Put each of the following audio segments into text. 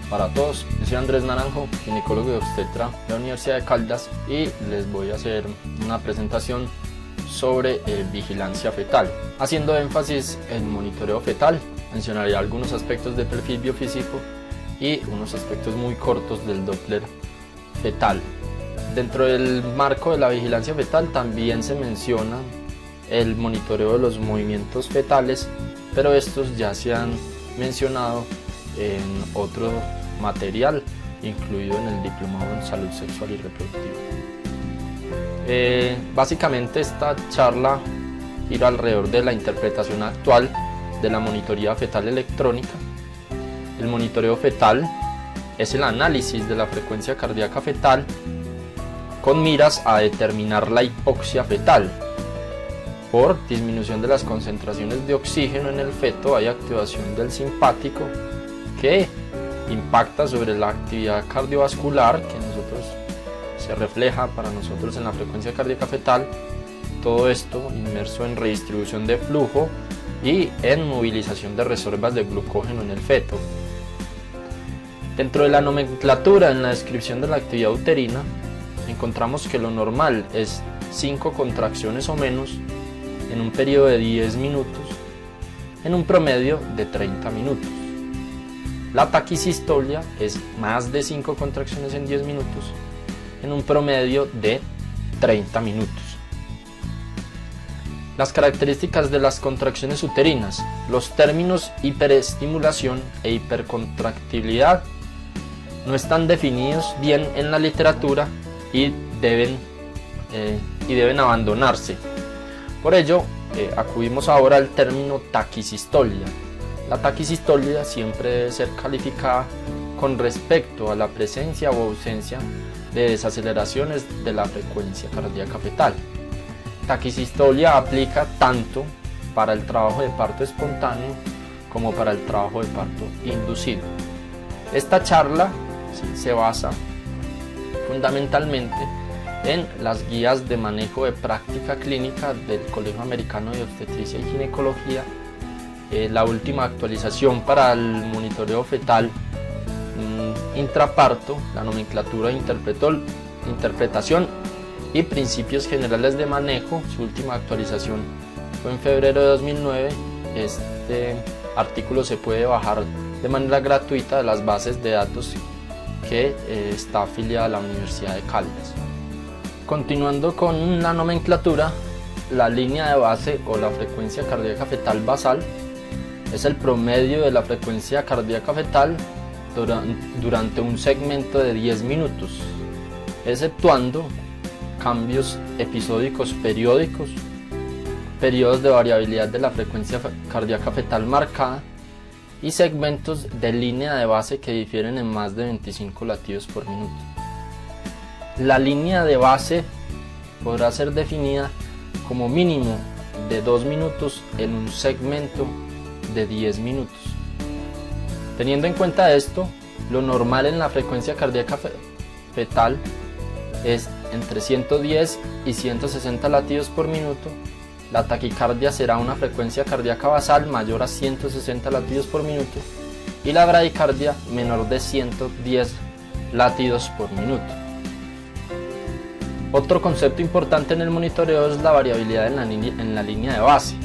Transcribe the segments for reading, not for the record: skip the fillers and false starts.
para todos. Yo soy Andrés Naranjo, ginecólogo y obstetra de la Universidad de Caldas, y les voy a hacer una presentación sobre vigilancia fetal, haciendo énfasis en monitoreo fetal. Mencionaré algunos aspectos del perfil biofísico y unos aspectos muy cortos del Doppler fetal. Dentro del marco de la vigilancia fetal también se menciona el monitoreo de los movimientos fetales, pero estos ya se han mencionado en otro material incluido en el Diplomado en Salud Sexual y Reproductiva. Básicamente esta charla gira alrededor de la interpretación actual de la monitoría fetal electrónica. El monitoreo fetal es el análisis de la frecuencia cardíaca fetal con miras a determinar la hipoxia fetal. Por disminución de las concentraciones de oxígeno en el feto hay activación del simpático que impacta sobre la actividad cardiovascular que se refleja para nosotros en la frecuencia cardíaca fetal. Todo esto inmerso en redistribución de flujo y en movilización de reservas de glucógeno en el feto. Dentro de la nomenclatura en la descripción de la actividad uterina encontramos que lo normal es 5 contracciones o menos en un periodo de 10 minutos, en un promedio de 30 minutos. La taquisistolia es más de 5 contracciones en 10 minutos, en un promedio de 30 minutos. Las características de las contracciones uterinas. Los términos hiperestimulación e hipercontractibilidad no están definidos bien en la literatura y deben abandonarse. Por ello, acudimos ahora al término taquisistolia. La taquisistolia siempre debe ser calificada con respecto a la presencia o ausencia de desaceleraciones de la frecuencia cardíaca fetal. Taquisistolia aplica tanto para el trabajo de parto espontáneo como para el trabajo de parto inducido. Esta charla se basa fundamentalmente en las guías de manejo de práctica clínica del Colegio Americano de Obstetricia y Ginecología, la última actualización para el monitoreo fetal intraparto, la nomenclatura de interpretación y principios generales de manejo. Su última actualización fue en febrero de 2009. Este artículo se puede bajar de manera gratuita de las bases de datos que está afiliada a la Universidad de Caldas. Continuando con la nomenclatura, la línea de base o la frecuencia cardíaca fetal basal es el promedio de la frecuencia cardíaca fetal durante un segmento de 10 minutos, exceptuando cambios episódicos periódicos, periodos de variabilidad de la frecuencia cardíaca fetal marcada y segmentos de línea de base que difieren en más de 25 latidos por minuto. La línea de base podrá ser definida como mínimo de 2 minutos en un segmento de 10 minutos. Teniendo en cuenta esto, lo normal en la frecuencia cardíaca fetal es entre 110 y 160 latidos por minuto. La taquicardia será una frecuencia cardíaca basal mayor a 160 latidos por minuto y la bradicardia menor de 110 latidos por minuto. Otro concepto importante en el monitoreo es la variabilidad en la línea de base.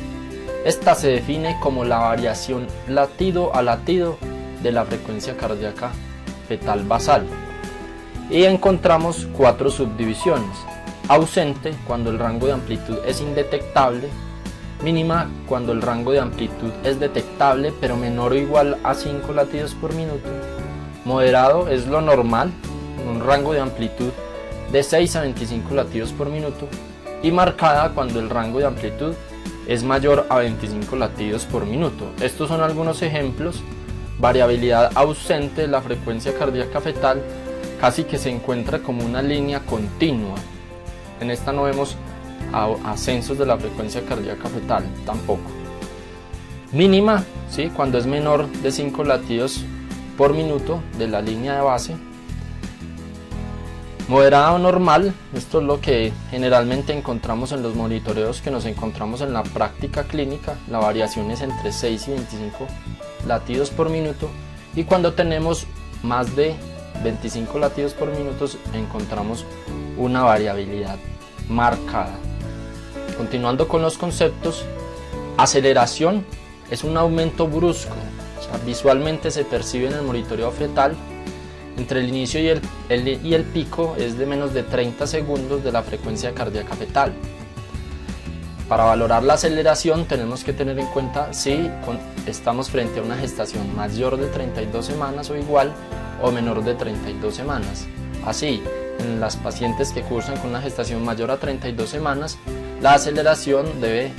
Esta se define como la variación latido a latido de la frecuencia cardíaca fetal basal. Y encontramos 4 subdivisiones: ausente cuando el rango de amplitud es indetectable, mínima cuando el rango de amplitud es detectable pero menor o igual a 5 latidos por minuto, moderado es lo normal, un rango de amplitud de 6 a 25 latidos por minuto, y marcada cuando el rango de amplitud es mayor a 25 latidos por minuto. Estos son algunos ejemplos. Variabilidad ausente de la frecuencia cardíaca fetal casi que se encuentra como una línea continua. En esta no vemos ascensos de la frecuencia cardíaca fetal tampoco. Mínima, ¿sí?, cuando es menor de 5 latidos por minuto de la línea de base. Moderada o normal, esto es lo que generalmente encontramos en los monitoreos que nos encontramos en la práctica clínica. La variación es entre 6 y 25 latidos por minuto. Y cuando tenemos más de 25 latidos por minuto encontramos una variabilidad marcada. Continuando con los conceptos, aceleración es un aumento brusco, o sea, visualmente se percibe en el monitoreo fetal. Entre el inicio y el pico es de menos de 30 segundos de la frecuencia cardíaca fetal. Para valorar la aceleración tenemos que tener en cuenta si estamos frente a una gestación mayor de 32 semanas o igual o menor de 32 semanas. Así, en las pacientes que cursan con una gestación mayor a 32 semanas, la aceleración debe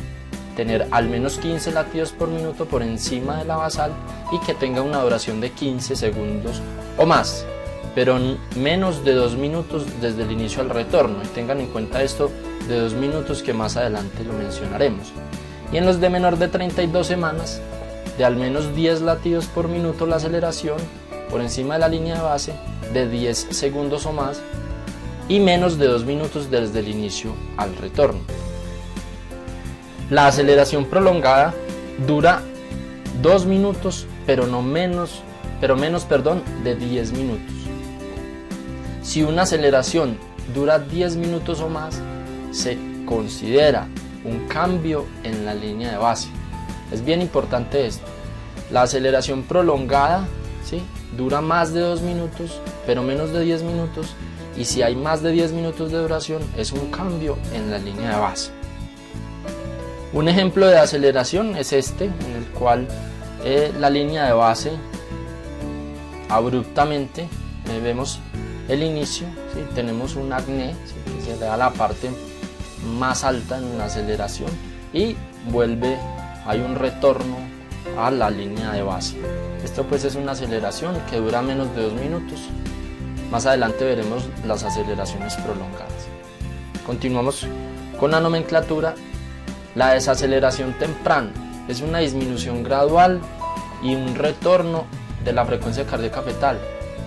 tener al menos 15 latidos por minuto por encima de la basal y que tenga una duración de 15 segundos o más, pero menos de 2 minutos desde el inicio al retorno, y tengan en cuenta esto de 2 minutos que más adelante lo mencionaremos. Y en los de menor de 32 semanas, de al menos 10 latidos por minuto la aceleración por encima de la línea de base, de 10 segundos o más, y menos de 2 minutos desde el inicio al retorno. La aceleración prolongada dura 2 minutos, pero menos de 10 minutos. Si una aceleración dura 10 minutos o más, se considera un cambio en la línea de base. Es bien importante esto. La aceleración prolongada, ¿sí?, dura más de 2 minutos, pero menos de 10 minutos. Y si hay más de 10 minutos de duración, es un cambio en la línea de base. Un ejemplo de aceleración es este, en el cual la línea de base abruptamente vemos el inicio, ¿sí?, tenemos un acné, ¿sí?, que se le da la parte más alta en la aceleración y hay un retorno a la línea de base. Esto pues es una aceleración que dura menos de 2 minutos. Más adelante veremos las aceleraciones prolongadas. Continuamos con la nomenclatura. La desaceleración temprana es una disminución gradual y un retorno de la frecuencia cardíaca fetal,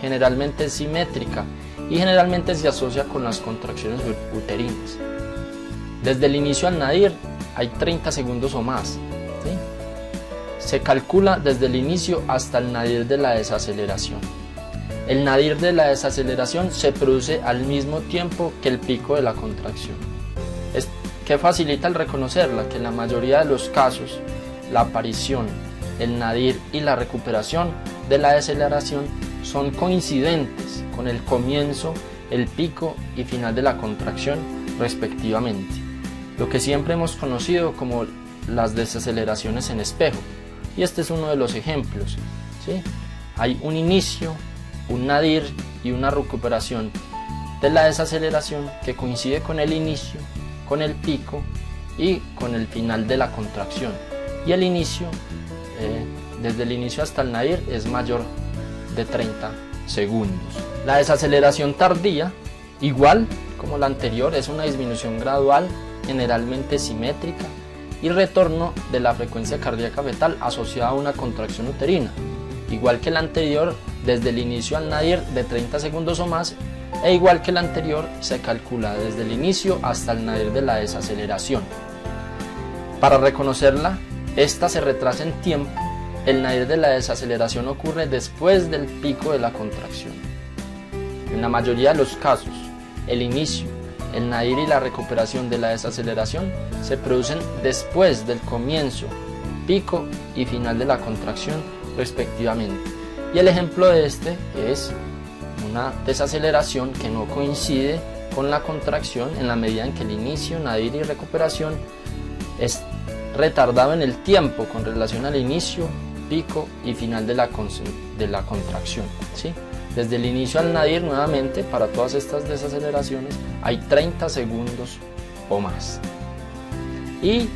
generalmente simétrica, y generalmente se asocia con las contracciones uterinas. Desde el inicio al nadir hay 30 segundos o más, ¿sí? Se calcula desde el inicio hasta el nadir de la desaceleración. El nadir de la desaceleración se produce al mismo tiempo que el pico de la contracción. ¿Qué facilita el reconocerla? Que en la mayoría de los casos la aparición, el nadir y la recuperación de la desaceleración son coincidentes con el comienzo, el pico y final de la contracción respectivamente, lo que siempre hemos conocido como las desaceleraciones en espejo, y este es uno de los ejemplos, ¿sí? Hay un inicio, un nadir y una recuperación de la desaceleración que coincide con el inicio, con el pico y con el final de la contracción, y el inicio, desde el inicio hasta el nadir, es mayor de 30 segundos. La desaceleración tardía, igual como la anterior, es una disminución gradual, generalmente simétrica, y retorno de la frecuencia cardíaca fetal asociada a una contracción uterina, igual que la anterior, desde el inicio al nadir de 30 segundos o más, e igual que la anterior se calcula desde el inicio hasta el nadir de la desaceleración. Para reconocerla, esta se retrasa en tiempo. El nadir de la desaceleración ocurre después del pico de la contracción. En la mayoría de los casos, el inicio, el nadir y la recuperación de la desaceleración se producen después del comienzo, pico y final de la contracción respectivamente. Y el ejemplo de este es una desaceleración que no coincide con la contracción en la medida en que el inicio, nadir y recuperación es retardado en el tiempo con relación al inicio, pico y final de la contracción, ¿sí? Desde el inicio al nadir, nuevamente, para todas estas desaceleraciones hay 30 segundos o más. Y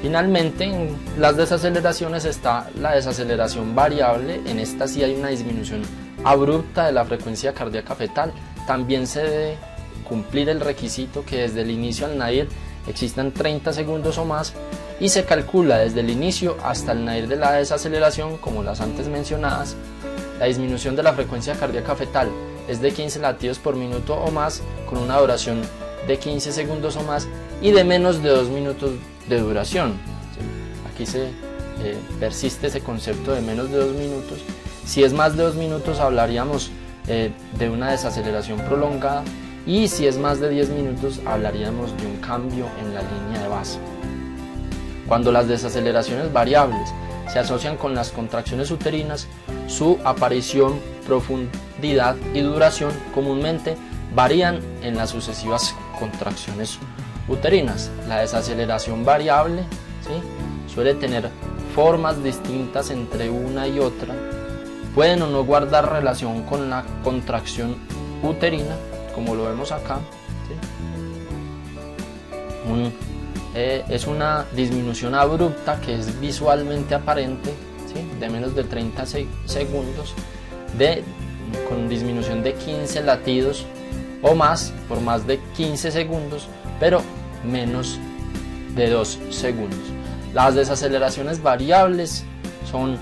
finalmente, en las desaceleraciones está la desaceleración variable. En esta sí hay una disminución abrupta de la frecuencia cardíaca fetal. También se debe cumplir el requisito que desde el inicio al nadir existan 30 segundos o más, y se calcula desde el inicio hasta el nadir de la desaceleración, como las antes mencionadas. La disminución de la frecuencia cardíaca fetal es de 15 latidos por minuto o más, con una duración de 15 segundos o más y de menos de 2 minutos de duración. Aquí se persiste ese concepto de menos de 2 minutos, Si es más de 2 minutos hablaríamos de una desaceleración prolongada, y si es más de 10 minutos hablaríamos de un cambio en la línea de base. Cuando las desaceleraciones variables se asocian con las contracciones uterinas, su aparición, profundidad y duración comúnmente varían en las sucesivas contracciones uterinas. La desaceleración variable, ¿sí?, suele tener formas distintas entre una y otra. Pueden o no guardar relación con la contracción uterina, como lo vemos acá, ¿sí? Es una disminución abrupta que es visualmente aparente, ¿sí?, de menos de 30 segundos, con disminución de 15 latidos o más por más de 15 segundos, pero menos de 2 segundos. Las desaceleraciones variables son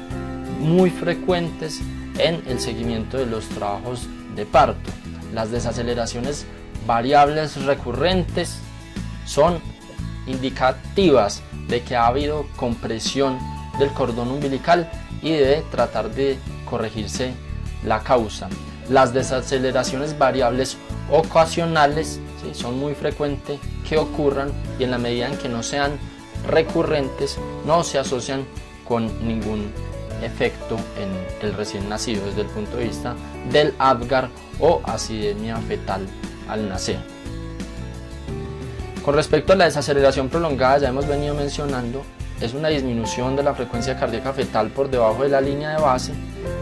muy frecuentes en el seguimiento de los trabajos de parto. Las desaceleraciones variables recurrentes son indicativas de que ha habido compresión del cordón umbilical y debe tratar de corregirse la causa. Las desaceleraciones variables ocasionales, ¿sí?, son muy frecuentes que ocurran, y en la medida en que no sean recurrentes no se asocian con ningún efecto en el recién nacido desde el punto de vista del Apgar o acidemia fetal al nacer. Con respecto a la desaceleración prolongada, ya hemos venido mencionando, es una disminución de la frecuencia cardíaca fetal por debajo de la línea de base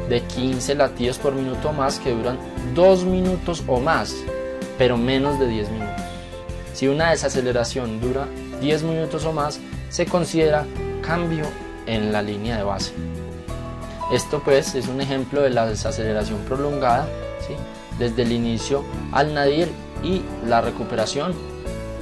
de 15 latidos por minuto o más, que duran 2 minutos o más, pero menos de 10 minutos. Si una desaceleración dura 10 minutos o más, se considera cambio en la línea de base. Esto pues es un ejemplo de la desaceleración prolongada, ¿sí?, desde el inicio al nadir, y la recuperación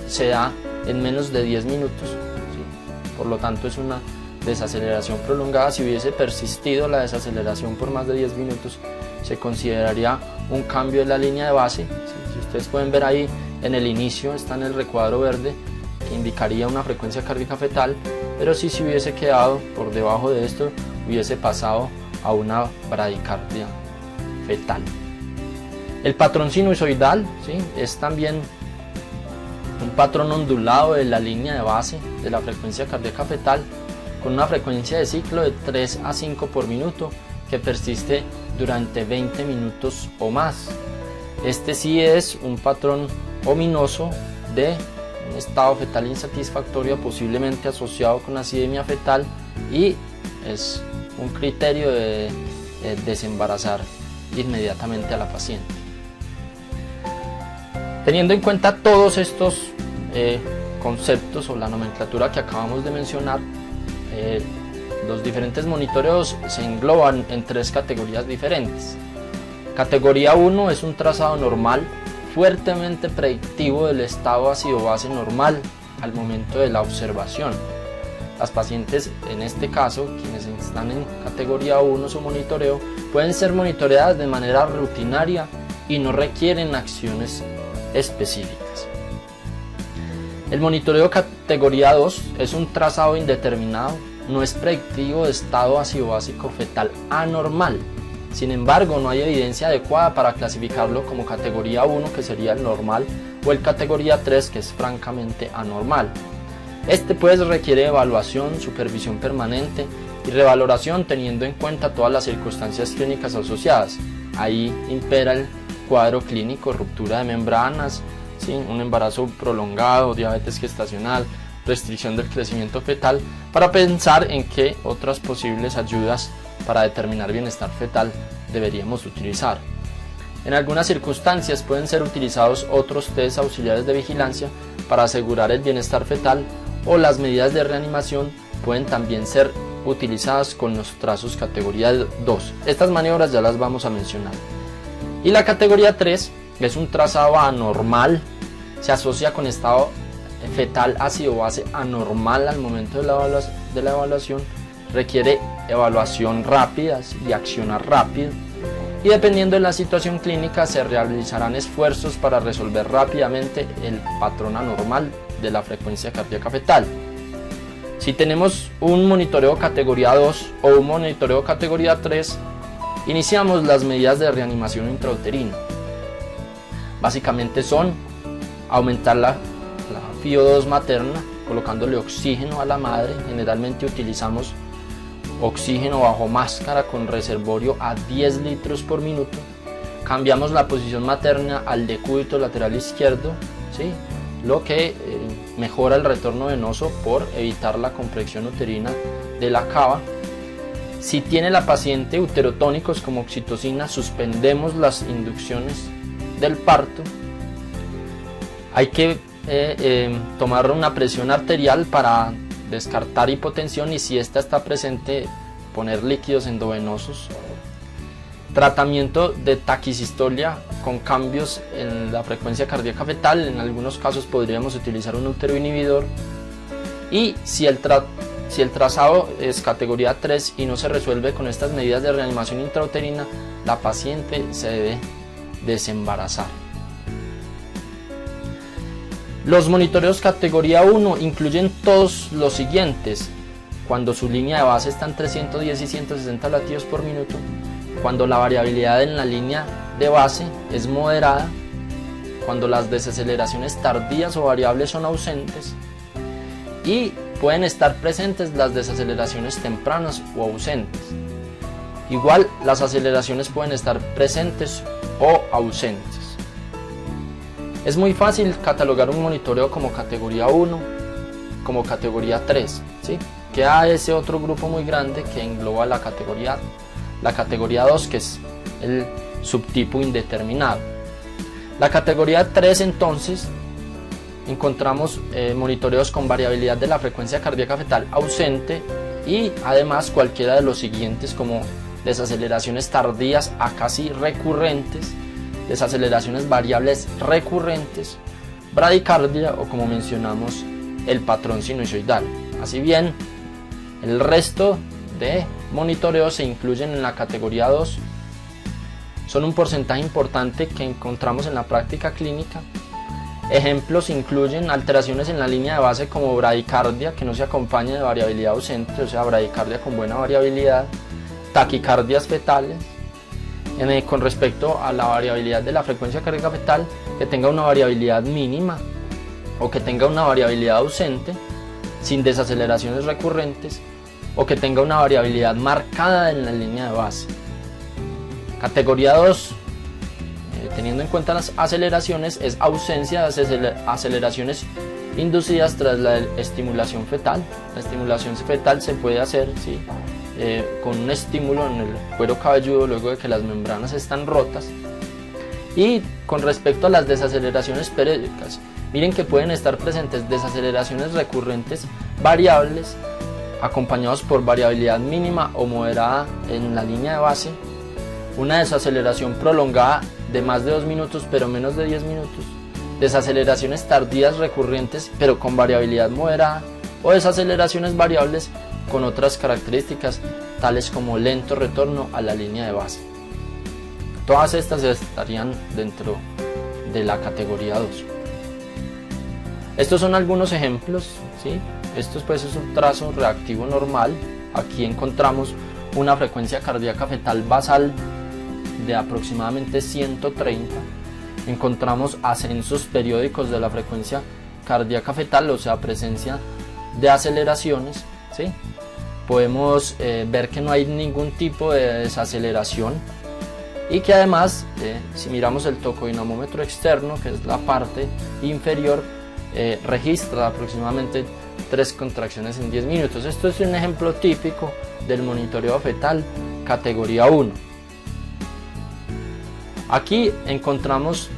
se da en menos de 10 minutos, ¿sí? Por lo tanto es una desaceleración prolongada. Si hubiese persistido la desaceleración por más de 10 minutos, se consideraría un cambio en la línea de base, ¿sí? Si ustedes pueden ver ahí, en el inicio está en el recuadro verde, que indicaría una frecuencia cardíaca fetal, pero si se hubiese quedado por debajo de esto, hubiese pasado a una bradicardia fetal. El patrón sinusoidal, ¿sí?, es también un patrón ondulado de la línea de base de la frecuencia cardíaca fetal, con una frecuencia de ciclo de 3 a 5 por minuto, que persiste durante 20 minutos o más. Este sí es un patrón ominoso de un estado fetal insatisfactorio, posiblemente asociado con acidemia fetal, y es un criterio de desembarazar inmediatamente a la paciente. Teniendo en cuenta todos estos conceptos o la nomenclatura que acabamos de mencionar, los diferentes monitoreos se engloban en 3 categorías diferentes. Categoría 1 es un trazado normal, fuertemente predictivo del estado ácido-base normal al momento de la observación. Las pacientes, en este caso, quienes están en categoría 1, su monitoreo, pueden ser monitoreadas de manera rutinaria y no requieren acciones específicas. El monitoreo categoría 2 es un trazado indeterminado, no es predictivo de estado ácido-básico fetal anormal. Sin embargo, no hay evidencia adecuada para clasificarlo como categoría 1, que sería el normal, o el categoría 3, que es francamente anormal. Este pues requiere evaluación, supervisión permanente y revaloración teniendo en cuenta todas las circunstancias clínicas asociadas. Ahí impera el cuadro clínico: ruptura de membranas, ¿sí?, un embarazo prolongado, diabetes gestacional, restricción del crecimiento fetal, para pensar en qué otras posibles ayudas para determinar bienestar fetal deberíamos utilizar. En algunas circunstancias pueden ser utilizados otros test auxiliares de vigilancia para asegurar el bienestar fetal, o las medidas de reanimación pueden también ser utilizadas con los trazos categoría 2. Estas maniobras ya las vamos a mencionar. Y la categoría 3 es un trazado anormal, se asocia con estado fetal ácido-base anormal al momento de la evaluación, requiere evaluación rápida y accionar rápido, y dependiendo de la situación clínica se realizarán esfuerzos para resolver rápidamente el patrón anormal de la frecuencia cardíaca fetal. Si tenemos un monitoreo categoría 2 o un monitoreo categoría 3, Iniciamos las medidas de reanimación intrauterina. Básicamente son aumentar la FiO2 materna, colocándole oxígeno a la madre. Generalmente utilizamos oxígeno bajo máscara con reservorio a 10 litros por minuto. Cambiamos la posición materna al decúbito lateral izquierdo, ¿sí? Lo que mejora el retorno venoso por evitar la compresión uterina de la cava. Si tiene la paciente uterotónicos como oxitocina, suspendemos las inducciones del parto. Hay que tomar una presión arterial para descartar hipotensión, y si esta está presente, poner líquidos endovenosos. Tratamiento de taquisistolia con cambios en la frecuencia cardíaca fetal. En algunos casos podríamos utilizar un útero inhibidor. Y si el trazado es categoría 3 y no se resuelve con estas medidas de reanimación intrauterina, la paciente se debe desembarazar. Los monitoreos categoría 1 incluyen todos los siguientes: cuando su línea de base está en 310 y 160 latidos por minuto, cuando la variabilidad en la línea de base es moderada, cuando las desaceleraciones tardías o variables son ausentes, y pueden estar presentes las desaceleraciones tempranas o ausentes. Igual, las aceleraciones pueden estar presentes o ausentes. Es muy fácil catalogar un monitoreo como categoría 1, como categoría 3, ¿sí? Queda ese otro grupo muy grande que engloba la categoría 2, que es el subtipo indeterminado. La categoría 3, entonces, encontramos monitoreos con variabilidad de la frecuencia cardíaca fetal ausente, y además cualquiera de los siguientes, como desaceleraciones tardías a casi recurrentes, desaceleraciones variables recurrentes, bradicardia o, como mencionamos, el patrón sinusoidal. Así bien, el resto de monitoreos se incluyen en la categoría 2. Son un porcentaje importante que encontramos en la práctica clínica. Ejemplos incluyen alteraciones en la línea de base como bradicardia que no se acompaña de variabilidad ausente, o sea, bradicardia con buena variabilidad, taquicardias fetales. Con respecto a la variabilidad de la frecuencia cardíaca fetal, que tenga una variabilidad mínima o que tenga una variabilidad ausente, sin desaceleraciones recurrentes, o que tenga una variabilidad marcada en la línea de base. Categoría 2, teniendo en cuenta las aceleraciones, es ausencia de aceleraciones inducidas tras la estimulación fetal. La estimulación fetal se puede hacer, ¿sí?, con un estímulo en el cuero cabelludo luego de que las membranas están rotas. Y con respecto a las desaceleraciones periódicas, miren que pueden estar presentes desaceleraciones recurrentes variables acompañados por variabilidad mínima o moderada en la línea de base, una desaceleración prolongada de más de 2 minutos pero menos de 10 minutos, desaceleraciones tardías recurrentes pero con variabilidad moderada, o desaceleraciones variables con otras características tales como lento retorno a la línea de base. Todas estas estarían dentro de la categoría 2. Estos son algunos ejemplos, ¿sí? Esto pues es un trazo reactivo normal. Aquí encontramos una frecuencia cardíaca fetal basal de aproximadamente 130. Encontramos ascensos periódicos de la frecuencia cardíaca fetal, o sea, presencia de aceleraciones, ¿sí? Podemos ver que no hay ningún tipo de desaceleración, y que además, si miramos el tocodinamómetro externo, que es la parte inferior, registra aproximadamente 3 contracciones en 10 minutos. Esto es un ejemplo típico del monitoreo fetal categoría 1. Aquí encontramos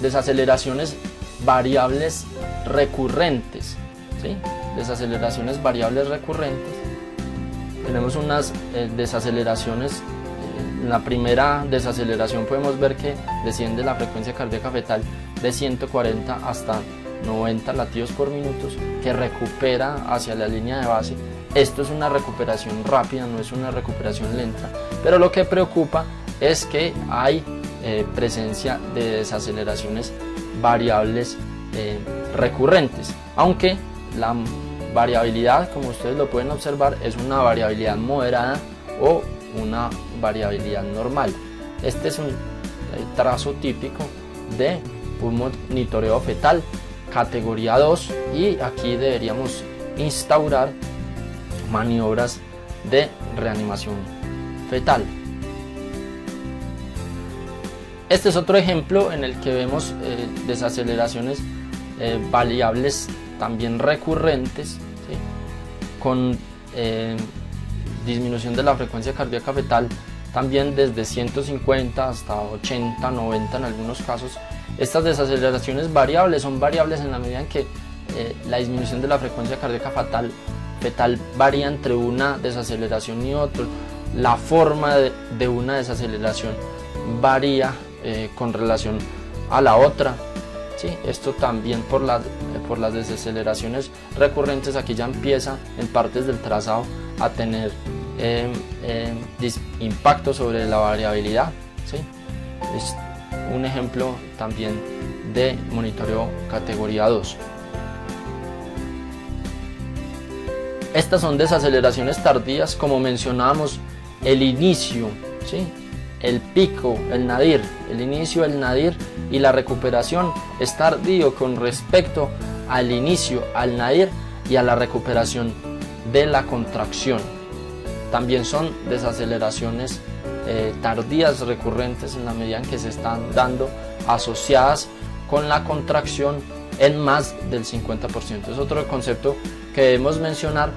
desaceleraciones variables recurrentes, ¿sí? Desaceleraciones variables recurrentes. Tenemos unas desaceleraciones. En la primera desaceleración podemos ver que desciende la frecuencia cardíaca fetal de 140 hasta 90 latidos por minuto, que recupera hacia la línea de base. Esto es una recuperación rápida, no es una recuperación lenta, pero lo que preocupa es que hay presencia de desaceleraciones variables recurrentes, aunque la variabilidad, como ustedes lo pueden observar, es una variabilidad moderada o una variabilidad normal. Este es un trazo típico de un monitoreo fetal categoría 2 y aquí deberíamos instaurar maniobras de reanimación fetal. Este es otro ejemplo en el que vemos desaceleraciones variables también recurrentes, ¿sí? Con disminución de la frecuencia cardíaca fetal también desde 150 hasta 80, 90 en algunos casos. Estas desaceleraciones variables son variables en la medida en que la disminución de la frecuencia cardíaca fetal varía entre una desaceleración y otra. La forma de una desaceleración varía con relación a la otra, ¿sí? Esto también por las desaceleraciones recurrentes. Aquí ya empieza en partes del trazado a tener impacto sobre la variabilidad, ¿sí? Es un ejemplo también de monitoreo categoría 2. Estas son desaceleraciones tardías, como mencionábamos, el inicio, ¿sí? El pico, el nadir, el inicio, el nadir y la recuperación es tardío con respecto al inicio, al nadir y a la recuperación de la contracción. También son desaceleraciones tardías recurrentes en la medida en que se están dando asociadas con la contracción en más del 50%. Es otro concepto que debemos mencionar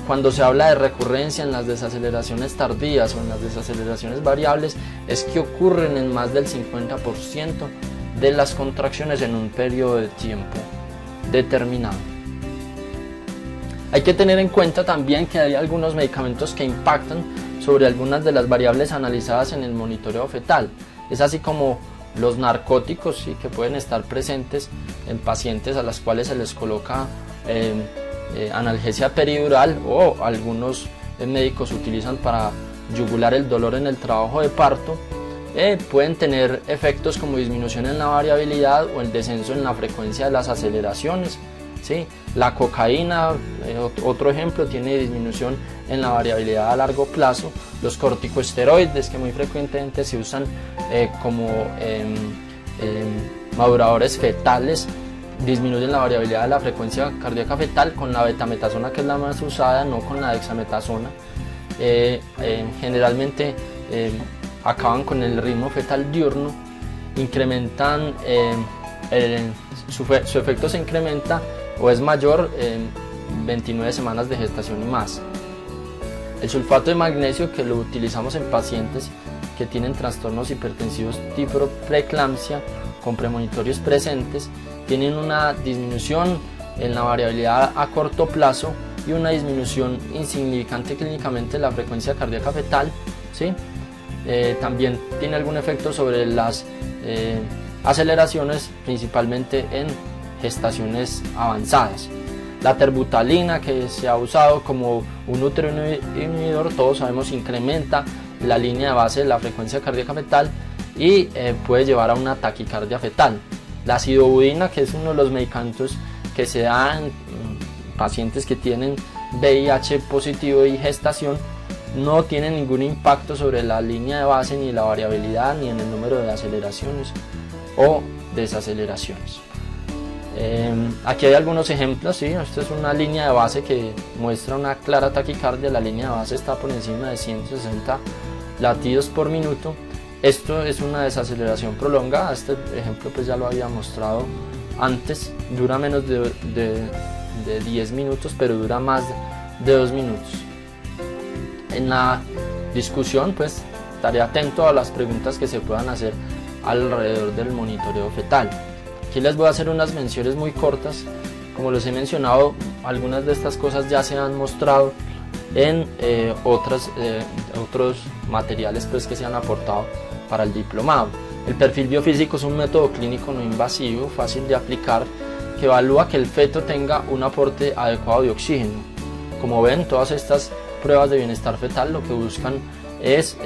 cuando se habla de recurrencia en las desaceleraciones tardías o en las desaceleraciones variables, es que ocurren en más del 50% de las contracciones en un periodo de tiempo determinado. Hay que tener en cuenta también que hay algunos medicamentos que impactan sobre algunas de las variables analizadas en el monitoreo fetal. Es así como los narcóticos, sí, que pueden estar presentes en pacientes a las cuales se les coloca analgesia peridural, o algunos médicos utilizan para yugular el dolor en el trabajo de parto. Pueden tener efectos como disminución en la variabilidad o el descenso en la frecuencia de las aceleraciones, ¿sí? La cocaína, otro ejemplo, tiene disminución en la variabilidad a largo plazo. Los corticosteroides, que muy frecuentemente se usan como maduradores fetales, disminuyen la variabilidad de la frecuencia cardíaca fetal con la betametasona, que es la más usada, no con la dexametasona. Generalmente acaban con el ritmo fetal diurno, incrementan, su efecto se incrementa o es mayor en 29 semanas de gestación y más. El sulfato de magnesio, que lo utilizamos en pacientes que tienen trastornos hipertensivos tipo preeclampsia con premonitorios presentes, tienen una disminución en la variabilidad a corto plazo y una disminución insignificante clínicamente de la frecuencia cardíaca fetal, ¿sí? También tiene algún efecto sobre las aceleraciones, principalmente en gestaciones avanzadas. La terbutalina, que se ha usado como un útero inhibidor, todos sabemos, incrementa la línea de base de la frecuencia cardíaca fetal y puede llevar a una taquicardia fetal. La acidobudina, que es uno de los medicamentos que se da en pacientes que tienen VIH positivo y gestación, no tiene ningún impacto sobre la línea de base, ni la variabilidad, ni en el número de aceleraciones o desaceleraciones. Aquí hay algunos ejemplos, ¿sí? Esta es una línea de base que muestra una clara taquicardia. La línea de base está por encima de 160 latidos por minuto. Esto es una desaceleración prolongada. Este ejemplo pues ya lo había mostrado antes. Dura menos de 10 minutos, pero dura más de 2 minutos. En la discusión pues estaré atento a las preguntas que se puedan hacer alrededor del monitoreo fetal. Aquí les voy a hacer unas menciones muy cortas. Como les he mencionado, algunas de estas cosas ya se han mostrado en otros materiales pues, que se han aportado para el diplomado. El perfil biofísico es un método clínico no invasivo, fácil de aplicar, que evalúa que el feto tenga un aporte adecuado de oxígeno. Como ven, todas estas pruebas de bienestar fetal lo que buscan es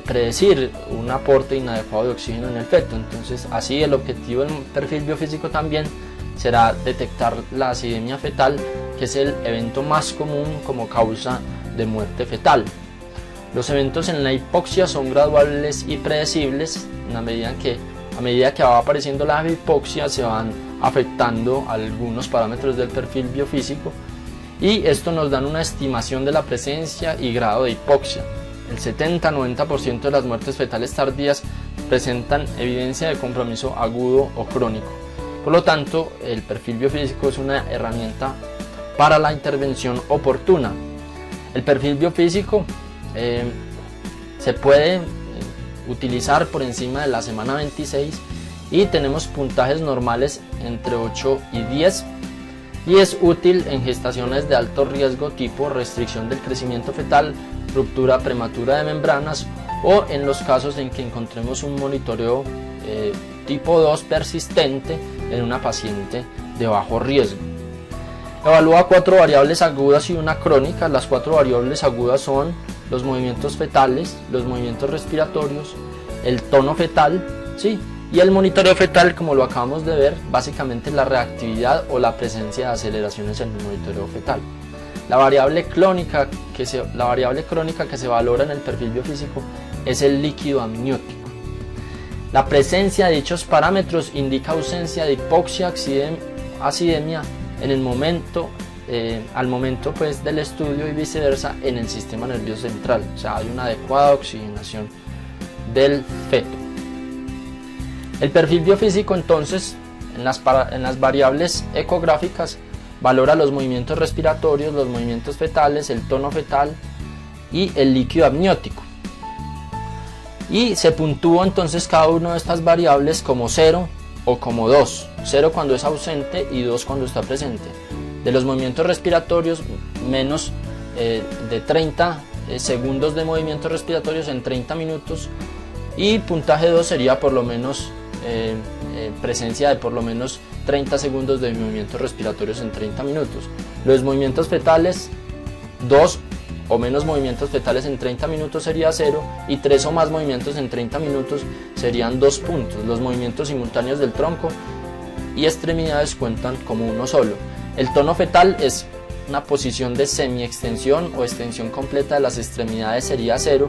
predecir un aporte inadecuado de oxígeno en el feto. Entonces, así el objetivo del perfil biofísico también será detectar la acidemia fetal, que es el evento más común como causa de muerte fetal. Los eventos en la hipoxia son graduales y predecibles. A medida que va apareciendo la hipoxia se van afectando algunos parámetros del perfil biofísico, y esto nos da una estimación de la presencia y grado de hipoxia. El 70-90% de las muertes fetales tardías presentan evidencia de compromiso agudo o crónico. Por lo tanto, el perfil biofísico es una herramienta para la intervención oportuna. El perfil biofísico se puede utilizar por encima de la semana 26 y tenemos puntajes normales entre 8 y 10, y es útil en gestaciones de alto riesgo tipo restricción del crecimiento fetal, ruptura prematura de membranas, o en los casos en que encontremos un monitoreo tipo 2 persistente en una paciente de bajo riesgo. Evalúa 4 variables agudas y una crónica. Las 4 variables agudas son los movimientos fetales, los movimientos respiratorios, el tono fetal, ¿sí? Y el monitoreo fetal, como lo acabamos de ver, básicamente la reactividad o la presencia de aceleraciones en el monitoreo fetal. La variable crónica que se valora en el perfil biofísico es el líquido amniótico. La presencia de dichos parámetros indica ausencia de hipoxia, acidemia en el momento, al momento pues, del estudio, y viceversa en el sistema nervioso central. O sea, hay una adecuada oxigenación del feto. El perfil biofísico entonces en las variables ecográficas valora los movimientos respiratorios, los movimientos fetales, el tono fetal y el líquido amniótico. Y se puntúa entonces cada una de estas variables como 0 o como 2. 0 cuando es ausente y 2 cuando está presente. De los movimientos respiratorios, menos de 30 segundos de movimientos respiratorios en 30 minutos. Y puntaje 2 sería por lo menos presencia de por lo menos 30 segundos de movimientos respiratorios en 30 minutos. Los movimientos fetales, 2 o menos movimientos fetales en 30 minutos sería 0, y 3 o más movimientos en 30 minutos serían 2 puntos. Los movimientos simultáneos del tronco y extremidades cuentan como uno solo. El tono fetal es una posición de semi-extensión o extensión completa de las extremidades, sería 0,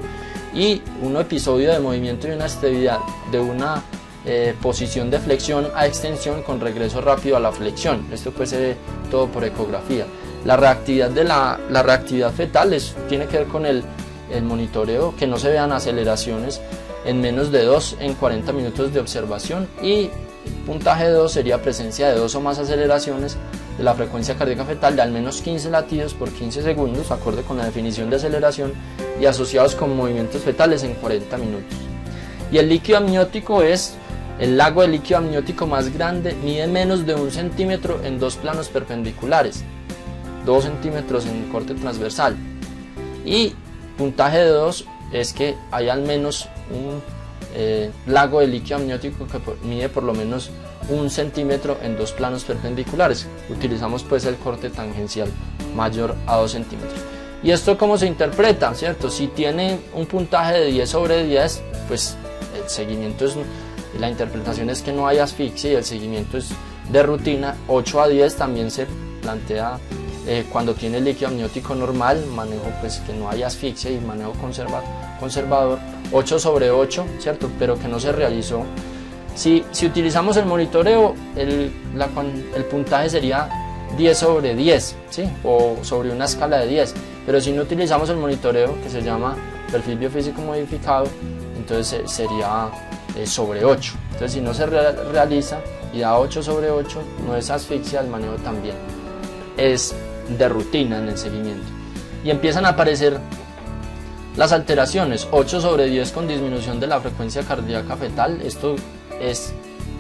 y un episodio de movimiento y una extremidad de una posición de flexión a extensión con regreso rápido a la flexión. Esto pues se ve todo por ecografía. La reactividad fetal tiene que ver con el monitoreo, que no se vean aceleraciones en menos de 2 en 40 minutos de observación, y puntaje 2 sería presencia de 2 o más aceleraciones de la frecuencia cardíaca fetal de al menos 15 latidos por 15 segundos, acorde con la definición de aceleración, y asociados con movimientos fetales en 40 minutos. Y el líquido amniótico es el lago de líquido amniótico más grande, mide menos de 1 centímetro en 2 planos perpendiculares, 2 centímetros en corte transversal, y puntaje de 2 es que hay al menos un lago de líquido amniótico que mide por lo menos 1 centímetro en 2 planos perpendiculares. Utilizamos pues el corte tangencial mayor a 2 centímetros. ¿Y esto cómo se interpreta? ¿Cierto? Si tiene un puntaje de 10 sobre 10, pues el seguimiento la interpretación es que no hay asfixia y el seguimiento es de rutina. 8 a 10 también se plantea cuando tiene el líquido amniótico normal, manejo pues que no hay asfixia y manejo conservador. 8 sobre 8, ¿cierto? Pero que no se realizó. Si utilizamos el monitoreo, el puntaje sería 10 sobre 10, ¿sí? O sobre una escala de 10. Pero si no utilizamos el monitoreo, que se llama perfil biofísico modificado, entonces sería sobre 8. Entonces si no se realiza y da 8 sobre 8, no es asfixia, el manejo también es de rutina en el seguimiento. Y empiezan a aparecer las alteraciones. 8 sobre 10 con disminución de la frecuencia cardíaca fetal. Esto es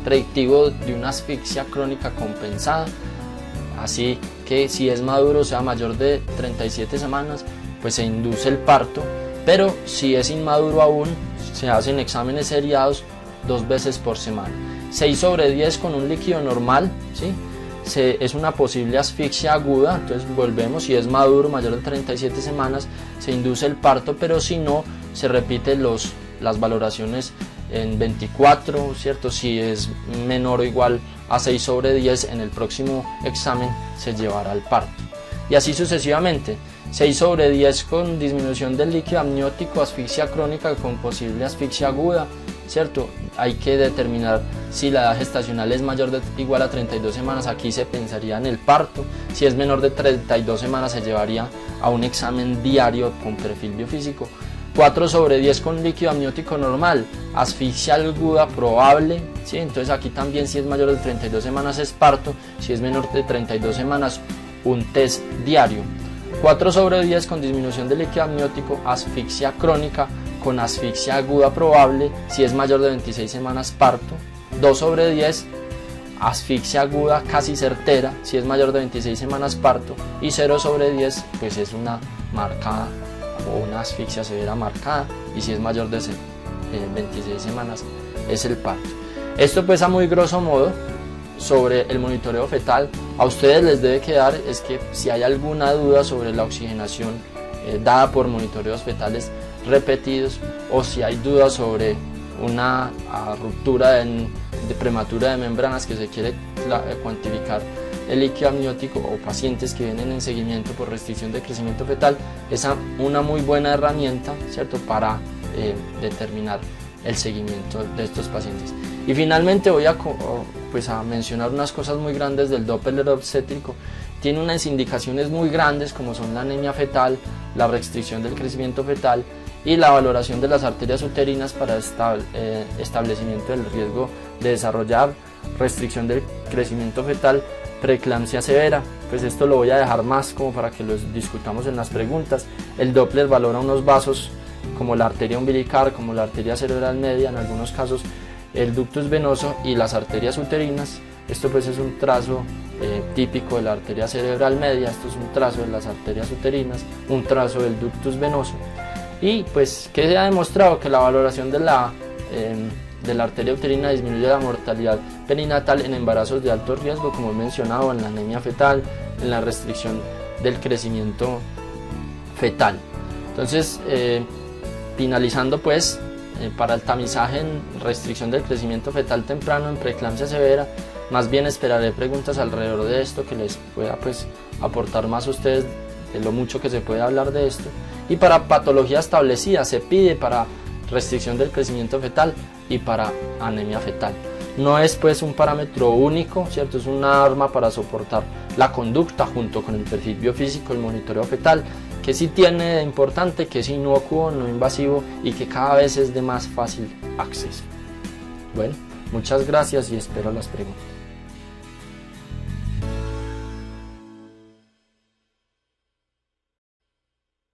predictivo de una asfixia crónica compensada. Así que si es maduro, o sea mayor de 37 semanas, pues se induce el parto. Pero si es inmaduro aún, se hacen exámenes seriados 2 veces por semana. 6 sobre 10 con un líquido normal, ¿sí? Es una posible asfixia aguda. Entonces volvemos, si es maduro, mayor de 37 semanas, se induce el parto, pero si no, se repiten las valoraciones en 24, ¿cierto? Si es menor o igual a 6 sobre 10, en el próximo examen se llevará al parto. Y así sucesivamente. 6/10 con disminución del líquido amniótico, asfixia crónica con posible asfixia aguda, ¿cierto? Hay que determinar si la edad gestacional es mayor o igual a 32 semanas, aquí se pensaría en el parto. Si es menor de 32 semanas se llevaría a un examen diario con perfil biofísico. 4/10 con líquido amniótico normal, asfixia aguda probable, ¿sí? Entonces aquí también si es mayor de 32 semanas es parto, si es menor de 32 semanas un test diario. 4/10 con disminución del líquido amniótico, asfixia crónica con asfixia aguda probable, si es mayor de 26 semanas parto. 2/10 asfixia aguda casi certera, si es mayor de 26 semanas parto. Y 0/10 pues es una marcada o una asfixia severa marcada, y si es mayor de 26 semanas es el parto. Esto pues a muy grosso modo sobre el monitoreo fetal. A ustedes les debe quedar es que si hay alguna duda sobre la oxigenación dada por monitoreos fetales repetidos, o si hay dudas sobre una ruptura de prematura de membranas que se quiere cuantificar el líquido amniótico, o pacientes que vienen en seguimiento por restricción de crecimiento fetal, es una muy buena herramienta, ¿cierto?, para determinar el seguimiento de estos pacientes. Y finalmente voy a mencionar unas cosas muy grandes del Doppler obstétrico. Tiene unas indicaciones muy grandes como son la anemia fetal, la restricción del crecimiento fetal y la valoración de las arterias uterinas para establecimiento del riesgo de desarrollar restricción del crecimiento fetal, preeclampsia severa. Pues esto lo voy a dejar más como para que lo discutamos en las preguntas. El Doppler valora unos vasos como la arteria umbilical, como la arteria cerebral media, en algunos casos el ductus venoso y las arterias uterinas. Esto pues es un trazo típico de la arteria cerebral media, esto es un trazo de las arterias uterinas, un trazo del ductus venoso. Y pues que se ha demostrado que la valoración de la arteria uterina disminuye la mortalidad perinatal en embarazos de alto riesgo, como he mencionado, en la anemia fetal, en la restricción del crecimiento fetal. Entonces, finalizando pues, para el tamizaje en restricción del crecimiento fetal temprano en preeclampsia severa, más bien esperaré preguntas alrededor de esto que les pueda pues aportar más a ustedes de lo mucho que se puede hablar de esto. Y para patología establecida se pide para restricción del crecimiento fetal y para anemia fetal. No es pues un parámetro único, ¿cierto? Es una arma para soportar la conducta junto con el perfil biofísico, el monitoreo fetal, que sí tiene de importante que es inocuo, no invasivo y que cada vez es de más fácil acceso. Bueno, muchas gracias y espero las preguntas.